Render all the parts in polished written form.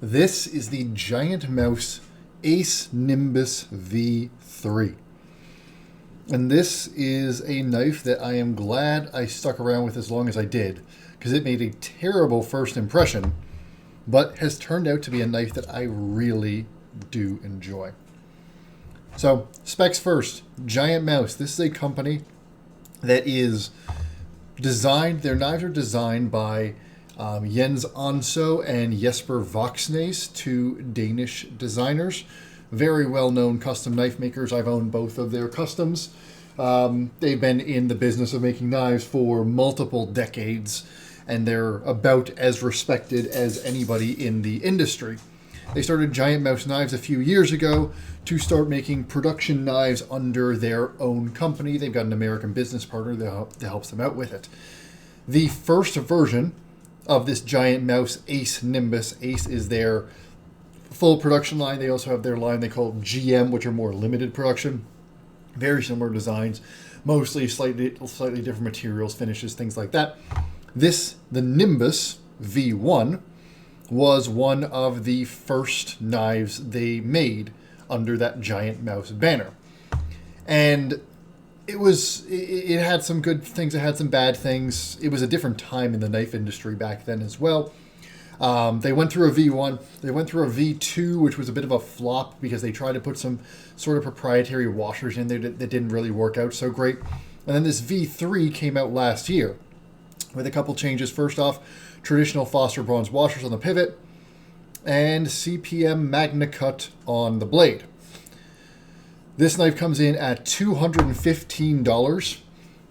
This is the Giant Mouse ACE Nimbus V3. And this is a knife that I am glad I stuck around with as long as I did, because it made a terrible first impression, but has turned out to be a knife that I really do enjoy. So, specs first, Giant Mouse. This is a company that is designed, their knives are designed by Jens Anso and Jesper Voxnes, two Danish designers. Very well-known custom knife makers. I've owned both of their customs. They've been in the business of making knives for multiple decades, and they're about as respected as anybody in the industry. They started Giant Mouse Knives a few years ago to start making production knives under their own company. They've got an American business partner that helps them out with it. The first version of this Giant Mouse ACE Nimbus. ACE is their full production line. They also have their line they call GM, which are more limited production. Very similar designs, mostly slightly different materials, finishes, things like that. The Nimbus V1 was one of the first knives they made under that Giant Mouse banner. And it had some good things, it had some bad things. It was a different time in the knife industry back then as well. They went through a V1, they went through a V2, which was a bit of a flop because they tried to put some sort of proprietary washers in there that didn't really work out so great. And then this V3 came out last year with a couple changes. First off, traditional Foster bronze washers on the pivot and CPM Magna Cut on the blade. This knife comes in at $215.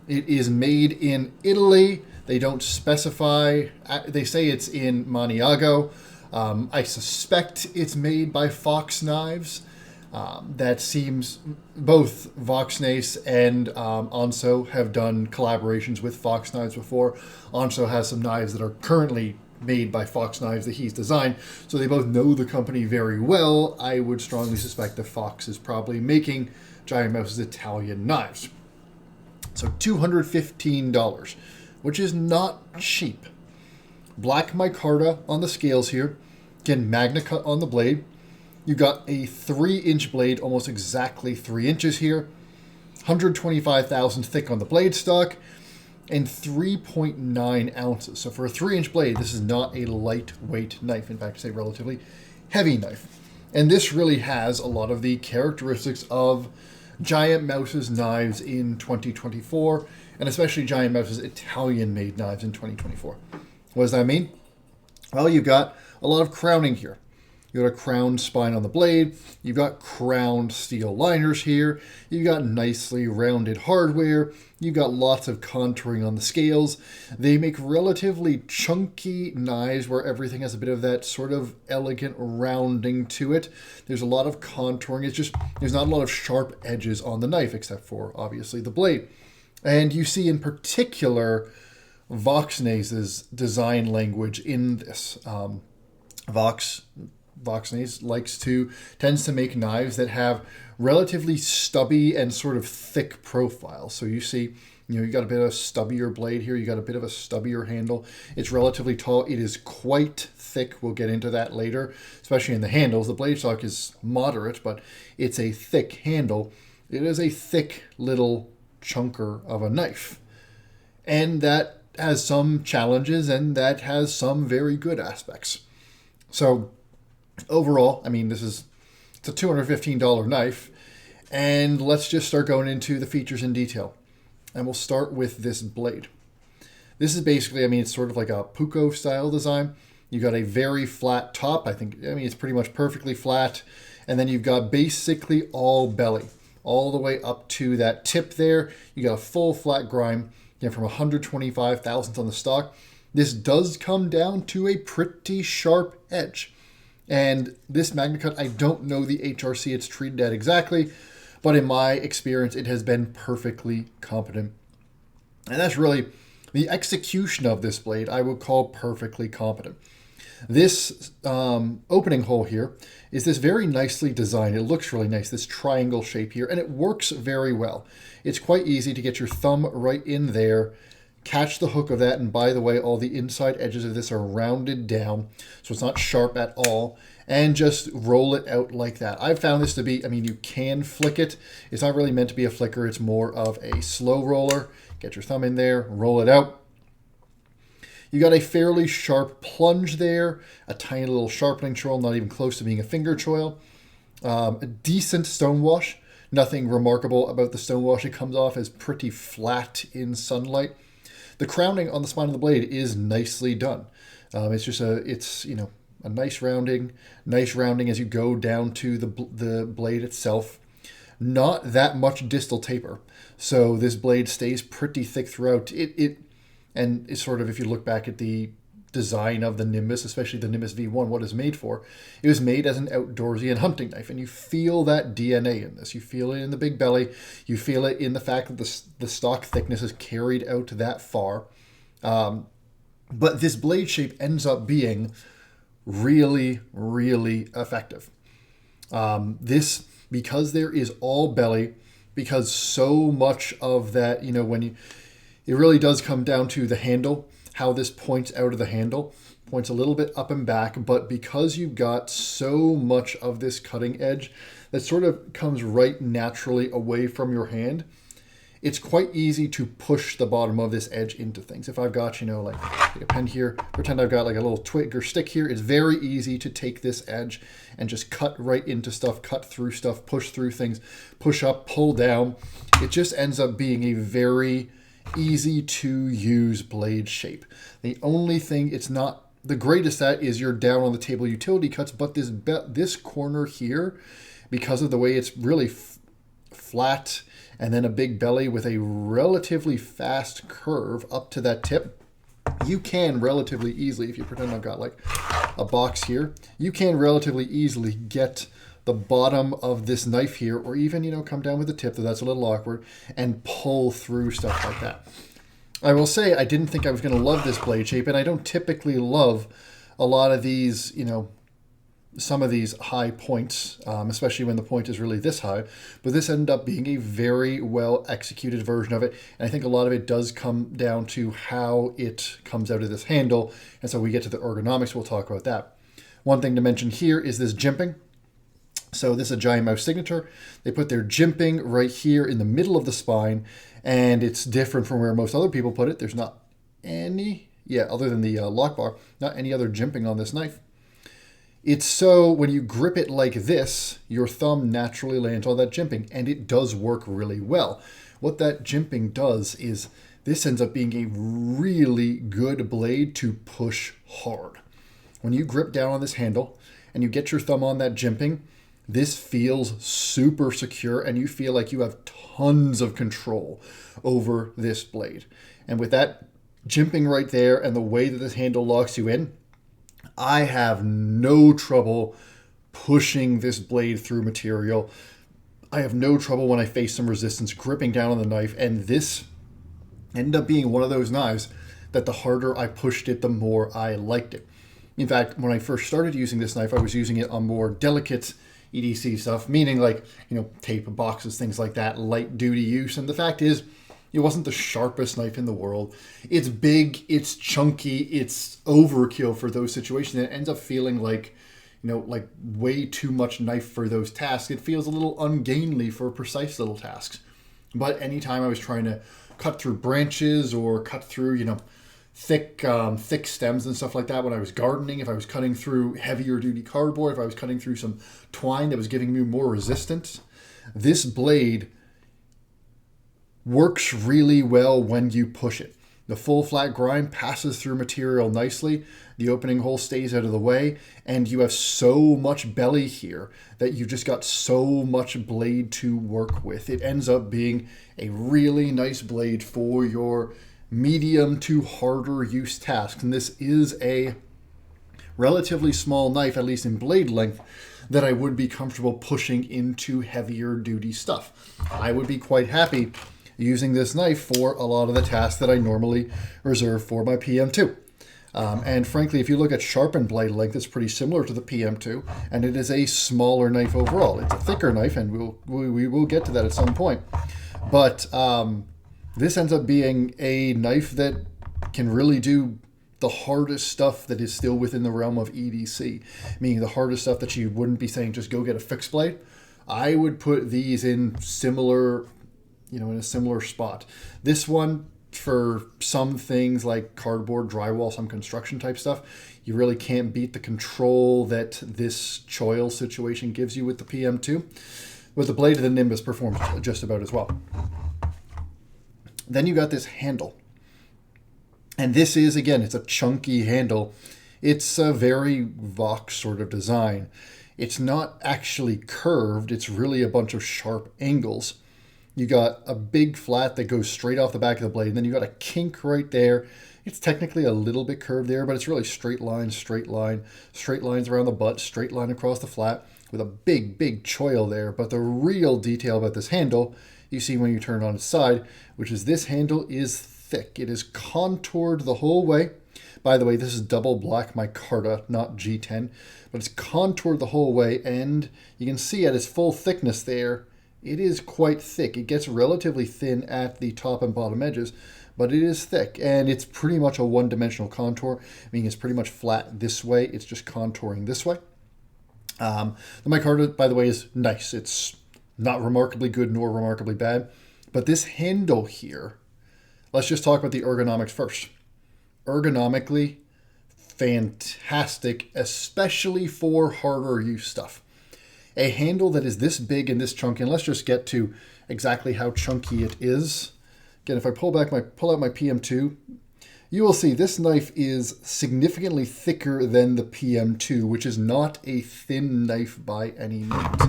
It is made in Italy. They don't specify. They say it's in Maniago. I suspect it's made by Fox Knives. That seems both Voxnes and Anso have done collaborations with Fox Knives before. Anso has some knives that are currently made by Fox Knives that he's designed, so they both know the company very well. I would strongly suspect that Fox is probably making Giant Mouse's Italian knives. So $215, which is not cheap. Black micarta on the scales here. Again, Magna Cut on the blade. You got a 3-inch blade, almost exactly 3 inches here. 125,000 thick on the blade stock, and 3.9 ounces. So for a 3-inch blade, this is not a lightweight knife. In fact, it's a relatively heavy knife. And this really has a lot of the characteristics of Giant Mouse's knives in 2024, and especially Giant Mouse's Italian-made knives in 2024. What does that mean? Well, you've got a lot of crowning here. You've got a crowned spine on the blade. You've got crowned steel liners here. You've got nicely rounded hardware. You've got lots of contouring on the scales. They make relatively chunky knives where everything has a bit of that sort of elegant rounding to it. There's a lot of contouring. It's just, there's not a lot of sharp edges on the knife except for, obviously, the blade. And you see in particular Voxnes' design language in this. Voxnes tends to make knives that have relatively stubby and sort of thick profiles. So you see, you got a bit of a stubbier blade here. You got a bit of a stubbier handle. It's relatively tall. It is quite thick. We'll get into that later, especially in the handles. The blade stock is moderate, but it's a thick handle. It is a thick little chunker of a knife. And that has some challenges, and that has some very good aspects. So overall, I mean, it's a $215 knife, and let's just start going into the features in detail. And we'll start with this blade. This is basically, it's sort of like a Puko style design. You've got a very flat top. It's pretty much perfectly flat. And then you've got basically all belly, all the way up to that tip there. You got a full flat grime, from 125 thousandths on the stock. This does come down to a pretty sharp edge. And this Magna Cut, I don't know the HRC it's treated at exactly, but in my experience, it has been perfectly competent. And that's really the execution of this blade, I would call perfectly competent. This opening hole here is this very nicely designed. It looks really nice, this triangle shape here, and it works very well. It's quite easy to get your thumb right in there, catch the hook of that. And by the way, all the inside edges of this are rounded down, so it's not sharp at all. And just roll it out like that. I've found this to be, I mean, you can flick it. It's not really meant to be a flicker. It's more of a slow roller. Get your thumb in there, roll it out. You got a fairly sharp plunge there, a tiny little sharpening choil, not even close to being a finger choil. A decent stonewash. Nothing remarkable about the stonewash. It comes off as pretty flat in sunlight. The crowning on the spine of the blade is nicely done. It's just a nice rounding as you go down to the blade itself. Not that much distal taper, so this blade stays pretty thick throughout. And it's sort of, if you look back at the design of the Nimbus, especially the Nimbus V1, what it's made for, it was made as an outdoorsy and hunting knife, and you feel that DNA in this. You feel it in the big belly. You feel it in the fact that the stock thickness is carried out that far. But this blade shape ends up being really, really effective. This, because there is all belly, because so much of that, it really does come down to the handle, how this points out of the handle, points a little bit up and back, but because you've got so much of this cutting edge that sort of comes right naturally away from your hand, it's quite easy to push the bottom of this edge into things. If I've got, like a pen here, pretend I've got like a little twig or stick here, it's very easy to take this edge and just cut right into stuff, cut through stuff, push through things, push up, pull down. It just ends up being a very easy to use blade shape. The only thing it's not the greatest at is your down on the table utility cuts, but this corner here, because of the way it's really flat and then a big belly with a relatively fast curve up to that tip, you can relatively easily, if you pretend I've got like a box here, you can relatively easily get the bottom of this knife here, or even, come down with the tip, though that's a little awkward, and pull through stuff like that. I will say I didn't think I was going to love this blade shape, and I don't typically love a lot of these, some of these high points, especially when the point is really this high, but this ended up being a very well executed version of it, and I think a lot of it does come down to how it comes out of this handle, and so we get to the ergonomics, we'll talk about that. One thing to mention here is this jimping. So this is a Giant Mouse signature. They put their jimping right here in the middle of the spine, and it's different from where most other people put it. There's not any, other than the lock bar, not any other jimping on this knife. It's so when you grip it like this, your thumb naturally lands on that jimping, and it does work really well. What that jimping does is this ends up being a really good blade to push hard. When you grip down on this handle and you get your thumb on that jimping, this feels super secure, and you feel like you have tons of control over this blade. And with that jimping right there and the way that this handle locks you in, I have no trouble pushing this blade through material. I have no trouble when I face some resistance gripping down on the knife, and this ended up being one of those knives that the harder I pushed it, the more I liked it. In fact, when I first started using this knife, I was using it on more delicate EDC stuff, meaning like, tape, boxes, things like that, light duty use. And the fact is, it wasn't the sharpest knife in the world. It's big, it's chunky, it's overkill for those situations. And it ends up feeling like, like way too much knife for those tasks. It feels a little ungainly for precise little tasks. But anytime I was trying to cut through branches or cut through, thick stems and stuff like that, when I was gardening, if I was cutting through heavier duty cardboard, if I was cutting through some twine that was giving me more resistance, this blade works really well when you push it. The full flat grind passes through material nicely, the opening hole stays out of the way, and you have so much belly here that you've just got so much blade to work with. It ends up being a really nice blade for your medium to harder use tasks. And this is a relatively small knife, at least in blade length, that I would be comfortable pushing into heavier duty stuff. I would be quite happy using this knife for a lot of the tasks that I normally reserve for my PM2. And frankly, if you look at sharpened blade length, it's pretty similar to the PM2, and it is a smaller knife overall. It's a thicker knife, and we will get to that at some point. But this ends up being a knife that can really do the hardest stuff that is still within the realm of EDC, meaning the hardest stuff that you wouldn't be saying just go get a fixed blade. I would put these in similar, in a similar spot. This one, for some things like cardboard, drywall, some construction type stuff, you really can't beat the control that this choil situation gives you with the PM2. But the blade of the Nimbus performs just about as well. Then you got this handle. And this is, again, it's a chunky handle. It's a very Vox sort of design. It's not actually curved. It's really a bunch of sharp angles. You got a big flat that goes straight off the back of the blade. And then you got a kink right there. It's technically a little bit curved there, but it's really straight line, straight lines around the butt, straight line across the flat with a big, big choil there. But the real detail about this handle, you see when you turn it on its side, which is this handle is thick. It is contoured the whole way. By the way, this is double black micarta, not G10, but it's contoured the whole way, and you can see at its full thickness there, it is quite thick. It gets relatively thin at the top and bottom edges, but it is thick, and it's pretty much a one-dimensional contour, meaning it's pretty much flat this way. It's just contouring this way. The micarta, by the way, is nice. It's not remarkably good nor remarkably bad, but this handle here, let's just talk about the ergonomics first. Ergonomically, fantastic, especially for harder use stuff. A handle that is this big and this chunky, and let's just get to exactly how chunky it is. Again, if I pull out my PM2, you will see this knife is significantly thicker than the PM2, which is not a thin knife by any means.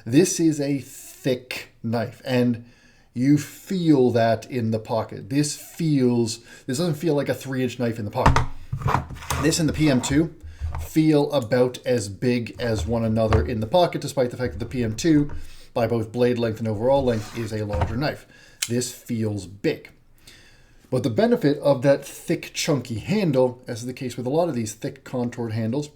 This is a thick knife, and you feel that in the pocket. This doesn't feel like a 3-inch knife in the pocket. This and the PM2 feel about as big as one another in the pocket, despite the fact that the PM2, by both blade length and overall length, is a larger knife. This feels big. But the benefit of that thick, chunky handle, as is the case with a lot of these thick, contoured handles,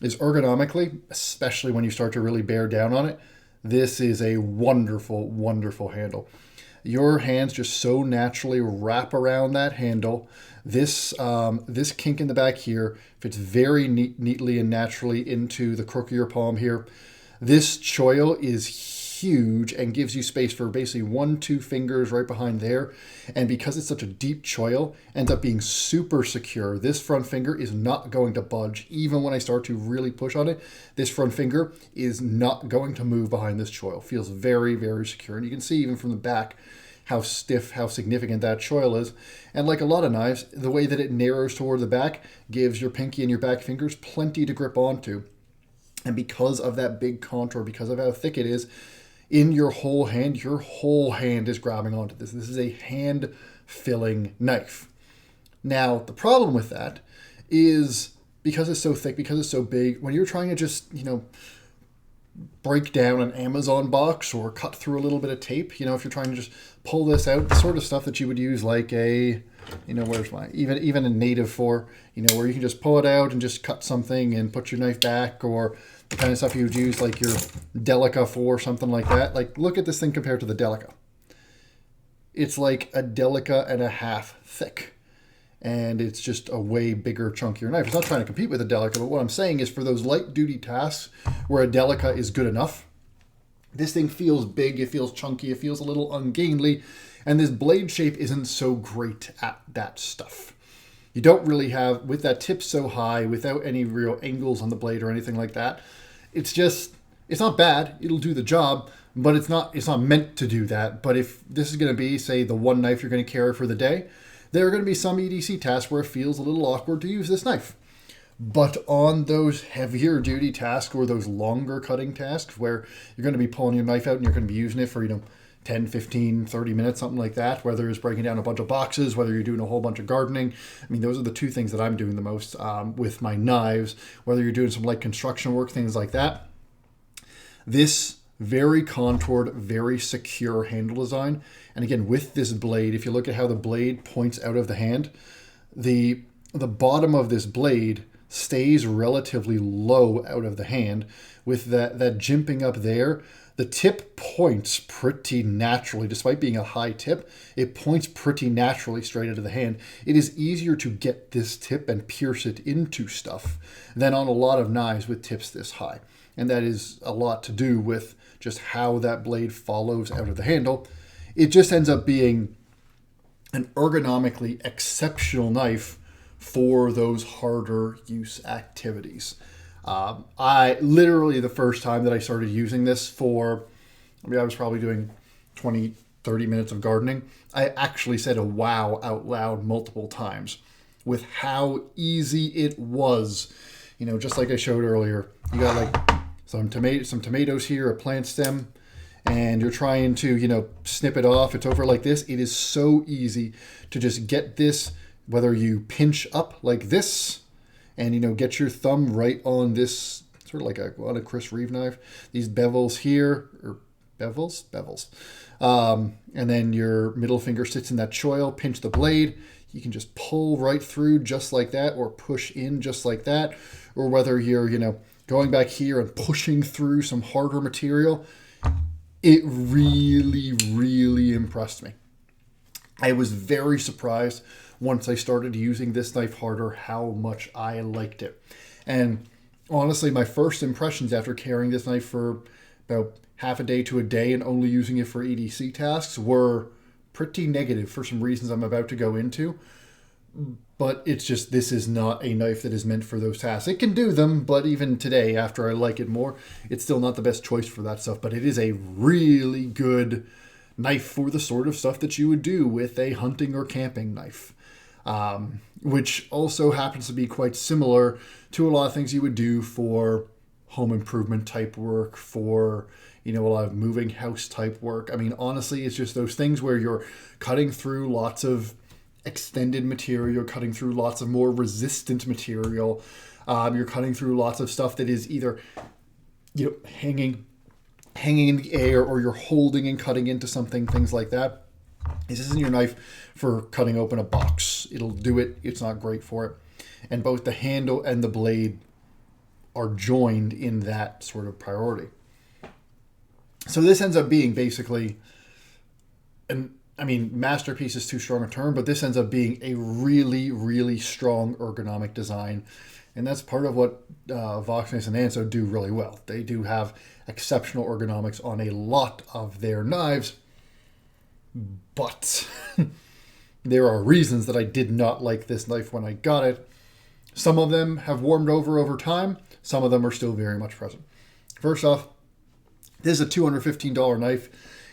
is ergonomically, especially when you start to really bear down on it, this is a wonderful, wonderful handle. Your hands just so naturally wrap around that handle. This kink in the back here fits very neatly and naturally into the crook of your palm here. This choil is huge and gives you space for basically 1-2 fingers right behind there. And because it's such a deep choil, ends up being super secure. This front finger is not going to budge. Even when I start to really push on it, this front finger is not going to move behind this choil. Feels very, very secure. And you can see even from the back how stiff, how significant that choil is. And like a lot of knives, the way that it narrows toward the back gives your pinky and your back fingers plenty to grip onto. And because of that big contour, because of how thick it is, in your whole hand is grabbing onto this. This is a hand-filling knife. Now, the problem with that is because it's so thick, because it's so big, when you're trying to just, break down an Amazon box or cut through a little bit of tape, if you're trying to just pull this out, the sort of stuff that you would use like a, even a native for, where you can just pull it out and just cut something and put your knife back, or the kind of stuff you would use like your Delica for, something like that. Like, look at this thing compared to the Delica. It's like a Delica and a half thick. And it's just a way bigger, chunkier knife. It's not trying to compete with a Delica, but what I'm saying is for those light-duty tasks where a Delica is good enough, this thing feels big, it feels chunky, it feels a little ungainly, and this blade shape isn't so great at that stuff. You don't really have, with that tip so high, without any real angles on the blade or anything like that, it's not bad, it'll do the job, but it's not meant to do that. But if this is going to be, say, the one knife you're going to carry for the day, there are going to be some EDC tasks where it feels a little awkward to use this knife. But on those heavier duty tasks or those longer cutting tasks where you're going to be pulling your knife out and you're going to be using it for, 10, 15, 30 minutes, something like that, whether it's breaking down a bunch of boxes, whether you're doing a whole bunch of gardening. I mean, those are the two things that I'm doing the most with my knives, whether you're doing some light construction work, things like that. This very contoured, very secure handle design. And again, with this blade, if you look at how the blade points out of the hand, the bottom of this blade stays relatively low out of the hand. With that jimping up there, The tip points pretty naturally, despite being a high tip, it points pretty naturally straight into the hand. It is easier to get this tip and pierce it into stuff than on a lot of knives with tips this high. And that is a lot to do with just how that blade follows out of the handle. It just ends up being an ergonomically exceptional knife for those harder use activities. I literally, the first time that I started using this for, I was probably doing 20, 30 minutes of gardening. I actually said a wow out loud multiple times with how easy it was. You know, just like I showed earlier, you got like some tomatoes here, a plant stem, and you're trying to, you know, snip it off. It's over like this. It is so easy to just get this, whether you pinch up like this, and, you know, get your thumb right on this, sort of like on a Chris Reeve knife. These bevels here, or bevels. And then your middle finger sits in that choil, pinch the blade. You can just pull right through just like that, or push in just like that. Or whether you're, you know, going back here and pushing through some harder material. It really, really impressed me. I was very surprised once I started using this knife harder how much I liked it. And honestly, my first impressions after carrying this knife for about half a day to a day and only using it for EDC tasks were pretty negative for some reasons I'm about to go into. But it's just, this is not a knife that is meant for those tasks. It can do them, but even today, after I like it more, it's still not the best choice for that stuff. But it is a really good knife for the sort of stuff that you would do with a hunting or camping knife. Which also happens to be quite similar to a lot of things you would do for home improvement type work, for, you know, a lot of moving house type work. I mean, honestly, it's just those things where you're cutting through lots of extended material, you're cutting through lots of more resistant material. You're cutting through lots of stuff that is either, you know, hanging in the air, or you're holding and cutting into something, things like that. This isn't your knife for cutting open a box. It'll do it. It's not great for it. And both the handle and the blade are joined in that sort of priority. So this ends up being basically, masterpiece is too strong a term, but this ends up being a really, really strong ergonomic design. And that's part of what Voxnace and Anso do really well. They do have exceptional ergonomics on a lot of their knives. But there are reasons that I did not like this knife when I got it. Some of them have warmed over time. Some of them are still very much present. First off, this is a $215 knife,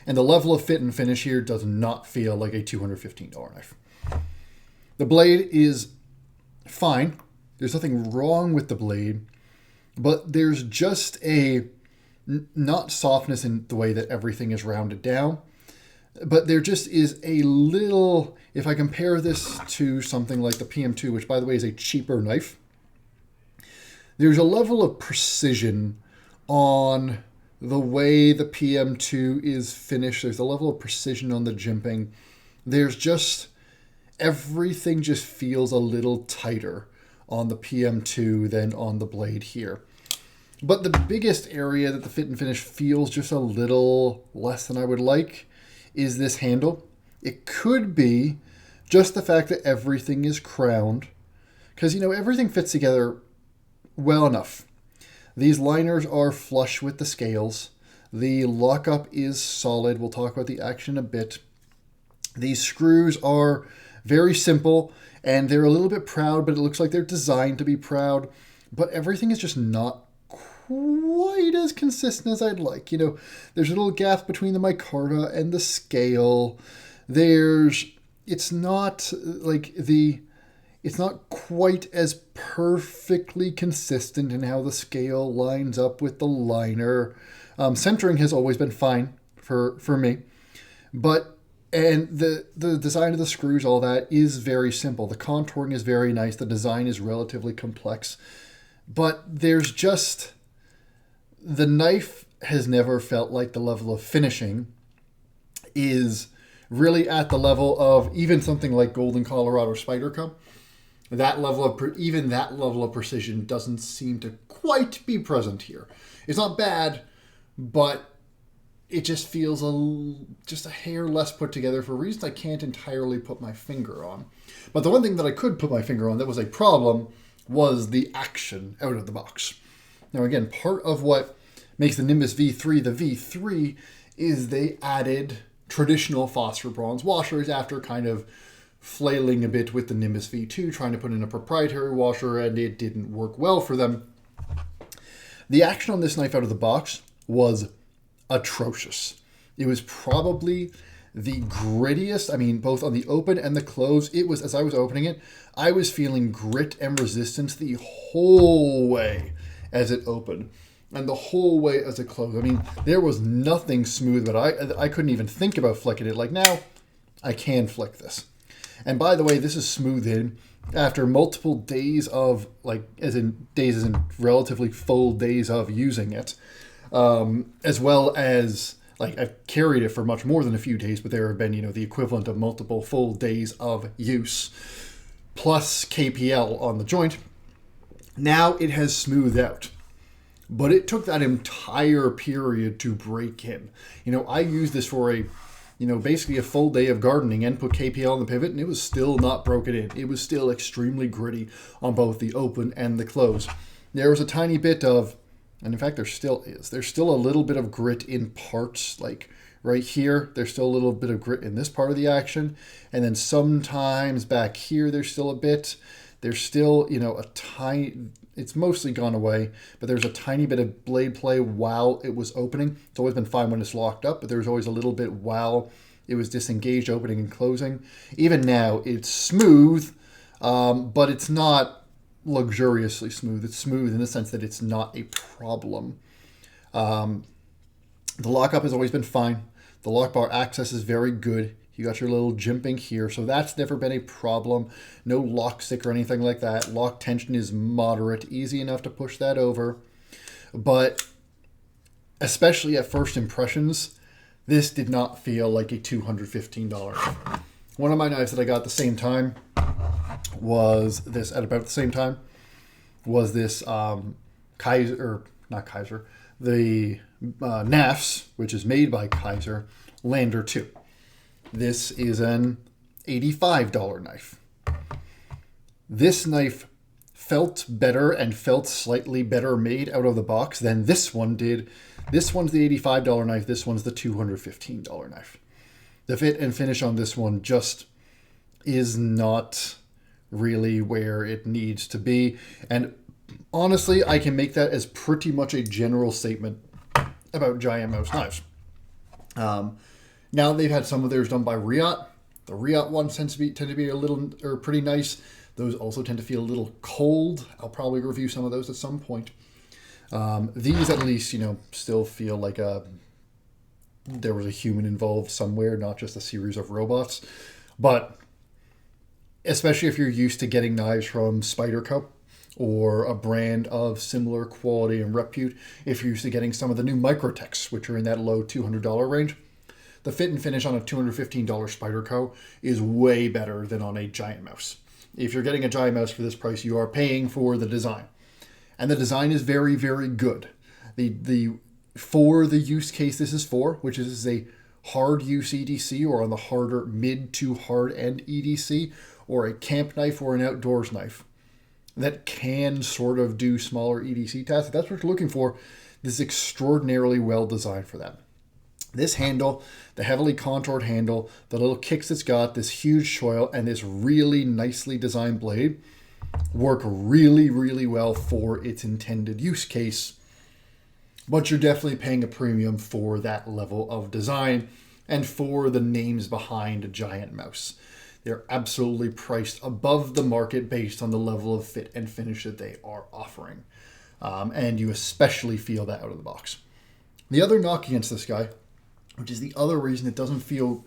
and the level of fit and finish here does not feel like a $215 knife. The blade is fine. There's nothing wrong with the blade, but there's just a not softness in the way that everything is rounded down. But there just is a little, if I compare this to something like the PM2, which by the way is a cheaper knife, there's a level of precision on the way the PM2 is finished. There's a level of precision on the jimping. There's just, everything just feels a little tighter on the PM2 than on the blade here. But the biggest area that the fit and finish feels just a little less than I would like is this handle. It could be just the fact that everything is crowned, because, you know, everything fits together well enough. These liners are flush with the scales. The lockup is solid. We'll talk about the action in a bit. These screws are very simple, and they're a little bit proud, but it looks like they're designed to be proud. But everything is just not quite as consistent as I'd like. You know, there's a little gap between the micarta and the scale. It's not quite as perfectly consistent in how the scale lines up with the liner. Centering has always been fine for me, and the design of the screws, all that is very simple. The contouring is very nice. The design is relatively complex, but there's just, the knife has never felt like the level of finishing is really at the level of even something like Golden Colorado Spyderco. That level of precision doesn't seem to quite be present here. It's not bad, but it just feels just a hair less put together for reasons I can't entirely put my finger on. But the one thing that I could put my finger on that was a problem was the action out of the box. Now again, part of what makes the Nimbus V3 the V3 is they added traditional phosphor bronze washers after kind of flailing a bit with the Nimbus V2, trying to put in a proprietary washer, and it didn't work well for them. The action on this knife out of the box was atrocious. It was probably the grittiest. I mean, both on the open and the close, it was, as I was opening it, I was feeling grit and resistance the whole way as it opened and the whole way as it closed. I mean, there was nothing smooth, but I couldn't even think about flicking it. Like now, I can flick this. And by the way, this is smoothed in after multiple days of, like, as in relatively full days of using it. As well as, like, I've carried it for much more than a few days, but there have been, the equivalent of multiple full days of use, plus KPL on the joint. Now it has smoothed out. But it took that entire period to break in. I used this for basically a full day of gardening and put KPL on the pivot, and it was still not broken in. It was still extremely gritty on both the open and the close. There was a tiny bit of, and in fact, there still is. There's still a little bit of grit in parts, like right here. There's still a little bit of grit in this part of the action. And then sometimes back here, there's still a bit. There's still, a tiny, it's mostly gone away, but there's a tiny bit of blade play while it was opening. It's always been fine when it's locked up, but there's always a little bit while it was disengaged, opening and closing. Even now, it's smooth, but it's not luxuriously smooth. It's smooth in the sense that it's not a problem. The lockup has always been fine. The lock bar access is very good. You got your little jimping here, so that's never been a problem. No lock stick or anything like that. Lock tension is moderate, easy enough to push that over. But especially at first impressions, this did not feel like a $215 knife. One of my knives that I got at the same time was this, the NAFS, which is made by Kaiser, Lander 2. This is an $85 knife. This knife felt better and felt slightly better made out of the box than this one did. This one's the $85 knife. This one's the $215 knife. The fit and finish on this one just is not really where it needs to be. And honestly, I can make that as pretty much a general statement about Giant Mouse knives. Now they've had some of theirs done by Riot. The Riot ones tend to be a little, or pretty nice. Those also tend to feel a little cold. I'll probably review some of those at some point. These at least, still feel like there was a human involved somewhere, not just a series of robots. But especially if you're used to getting knives from Spyderco or a brand of similar quality and repute, if you're used to getting some of the new Microtechs, which are in that low $200 range, the fit and finish on a $215 Spyderco is way better than on a Giant Mouse. If you're getting a Giant Mouse for this price, you are paying for the design. And the design is very, very good. For the use case this is for, which is a hard use EDC or on the harder mid to hard end EDC, or a camp knife or an outdoors knife that can sort of do smaller EDC tasks, if that's what you're looking for, this is extraordinarily well designed for that. This handle, the heavily contoured handle, the little kicks it's got, this huge choil, and this really nicely designed blade work really, really well for its intended use case. But you're definitely paying a premium for that level of design and for the names behind a Giant Mouse. They're absolutely priced above the market based on the level of fit and finish that they are offering. And you especially feel that out of the box. The other knock against this guy, which is the other reason it doesn't feel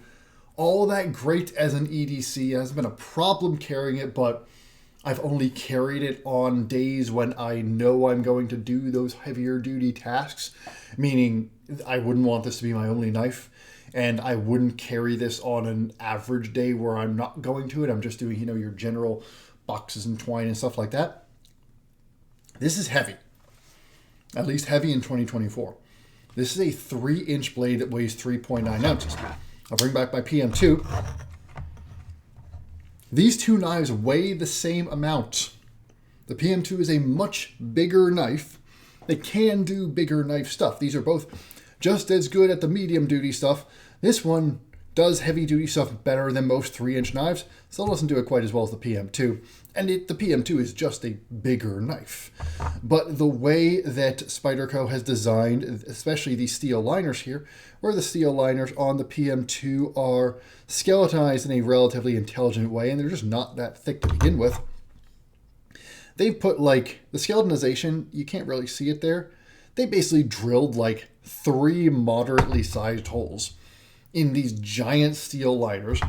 all that great as an EDC. It hasn't been a problem carrying it, but I've only carried it on days when I know I'm going to do those heavier duty tasks, meaning I wouldn't want this to be my only knife, and I wouldn't carry this on an average day where I'm not going to it. I'm just doing, your general boxes and twine and stuff like that. This is heavy, at least heavy in 2024. This is a 3-inch blade that weighs 3.9 ounces. I'll bring back my PM2. These two knives weigh the same amount. The PM2 is a much bigger knife. They can do bigger knife stuff. These are both just as good at the medium duty stuff. This one does heavy duty stuff better than most 3-inch knives. Still doesn't do it quite as well as the PM2. And the PM2 is just a bigger knife. But the way that Spyderco has designed, especially these steel liners here, where the steel liners on the PM2 are skeletonized in a relatively intelligent way, and they're just not that thick to begin with. They've put, like, the skeletonization, you can't really see it there. They basically drilled like 3 moderately sized holes in these giant steel liners.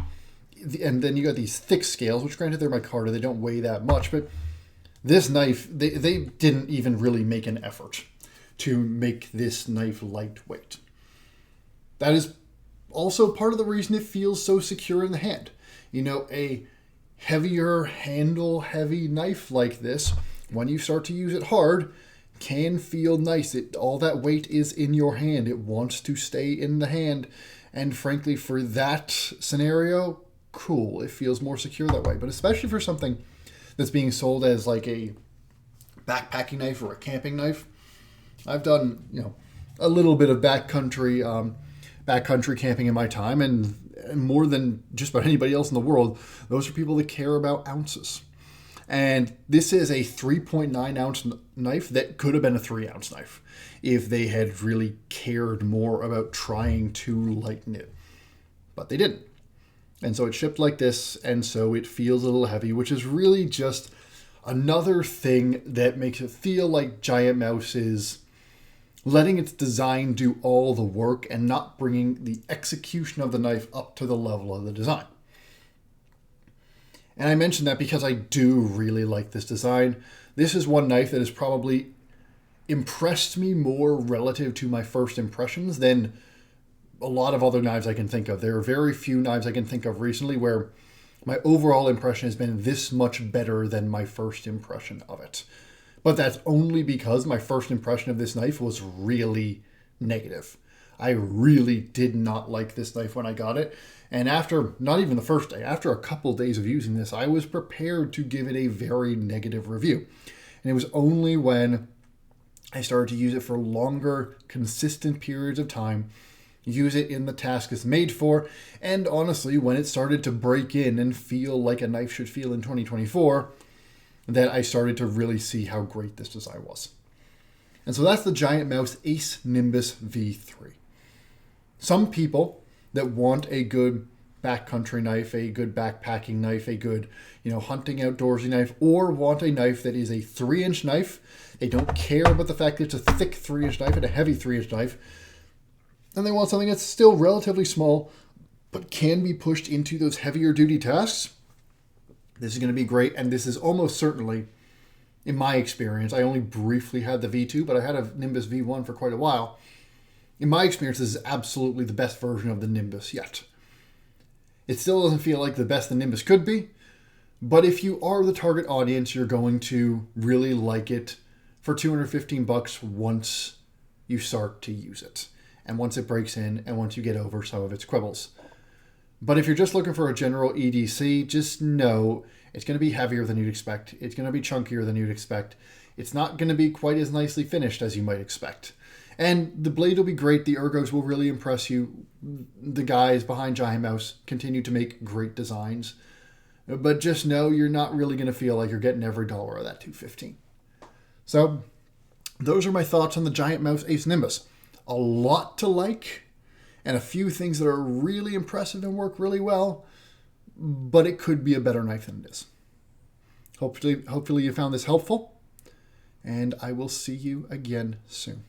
And then you got these thick scales, which granted they're micarta, they don't weigh that much, but this knife, they didn't even really make an effort to make this knife lightweight. That is also part of the reason it feels so secure in the hand. You know, a heavier handle, heavy knife like this, when you start to use it hard, can feel nice. All that weight is in your hand. It wants to stay in the hand. And frankly, for that scenario, cool. It feels more secure that way. But especially for something that's being sold as like a backpacking knife or a camping knife. I've done, a little bit of backcountry camping in my time, and more than just about anybody else in the world, those are people that care about ounces. And this is a 3.9 ounce knife that could have been a 3-ounce knife if they had really cared more about trying to lighten it. But they didn't. And so it shipped like this, and so it feels a little heavy, which is really just another thing that makes it feel like Giant Mouse is letting its design do all the work and not bringing the execution of the knife up to the level of the design. And I mention that because I do really like this design. This is one knife that has probably impressed me more relative to my first impressions than a lot of other knives I can think of. There are very few knives I can think of recently where my overall impression has been this much better than my first impression of it. But that's only because my first impression of this knife was really negative. I really did not like this knife when I got it. And after, not even the first day, after a couple days of using this, I was prepared to give it a very negative review. And it was only when I started to use it for longer, consistent periods of time, use it in the task it's made for, and honestly, when it started to break in and feel like a knife should feel in 2024, that I started to really see how great this design was. And so that's the Giant Mouse ACE Nimbus V3. Some people that want a good backcountry knife, a good backpacking knife, a good, hunting outdoorsy knife, or want a knife that is a 3-inch knife. They don't care about the fact that it's a thick 3-inch knife and a heavy 3-inch knife. And they want something that's still relatively small, but can be pushed into those heavier duty tasks. This is going to be great, and this is almost certainly, in my experience, I only briefly had the V2, but I had a Nimbus V1 for quite a while. In my experience, this is absolutely the best version of the Nimbus yet. It still doesn't feel like the best the Nimbus could be, but if you are the target audience, you're going to really like it for $215 once you start to use it, and once it breaks in, and once you get over some of its quibbles. But if you're just looking for a general EDC, just know it's going to be heavier than you'd expect. It's going to be chunkier than you'd expect. It's not going to be quite as nicely finished as you might expect. And the blade will be great. The ergos will really impress you. The guys behind Giant Mouse continue to make great designs. But just know you're not really going to feel like you're getting every dollar of that $215. So those are my thoughts on the Giant Mouse ACE Nimbus. A lot to like, and a few things that are really impressive and work really well, but it could be a better knife than it is. Hopefully you found this helpful, and I will see you again soon.